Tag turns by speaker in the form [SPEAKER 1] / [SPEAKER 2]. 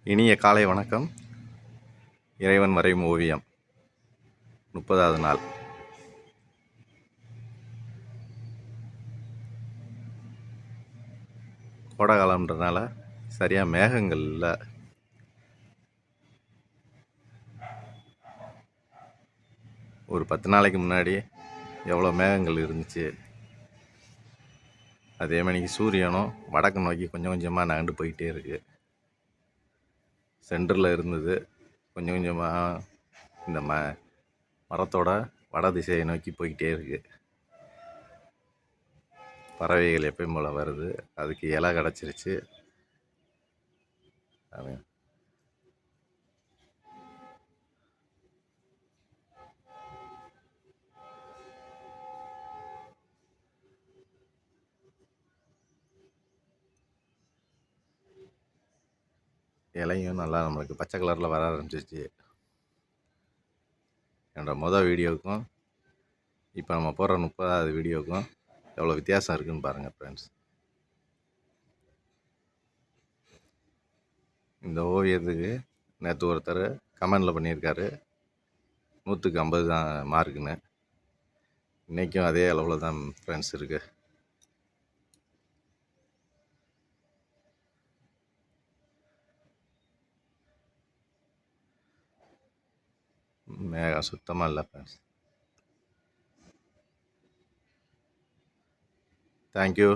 [SPEAKER 1] இனிய காலை வணக்கம். இறைவன் வரையும் ஓவியம் 30வது நாள். கோடை காலம்ன்றனால சரியாக மேகங்கள் இல்லை. ஒரு 10 நாளைக்கு முன்னாடி எவ்வளோ மேகங்கள் இருந்துச்சு. அதே மணிக்கு சூரியனும் வடக்கு நோக்கி கொஞ்சம் கொஞ்சமாக நகண்டு போயிட்டே இருக்குது. சென்டரில் இருந்தது கொஞ்சம் கொஞ்சமாக இந்த மரத்தோட வட திசையை நோக்கி போய்கிட்டே இருக்குது. பறவைகள் எப்பயும் போல் வருது, அதுக்கு இலை கிடச்சிருச்சு. இலையும் நல்லா நம்மளுக்கு பச்சை கலரில் வர ஆரம்பிச்சிருச்சு. என்னோட வீடியோவுக்கும் இப்போ நம்ம போடுற 30வது வீடியோவுக்கும் எவ்வளோ வித்தியாசம் இருக்குதுன்னு பாருங்கள் ஃப்ரெண்ட்ஸ். இந்த ஓவியத்துக்கு நேற்று ஒருத்தர் கமெண்டில் பண்ணியிருக்காரு 100க்கு 50 தான் மார்க்குன்னு. இன்றைக்கும் அதே அளவில் தான் ஃப்ரெண்ட்ஸ் இருக்குது. மேகம் சுத்தமாக இல்லை ஃப்ரெண்ட்ஸ். தேங்க்யூ.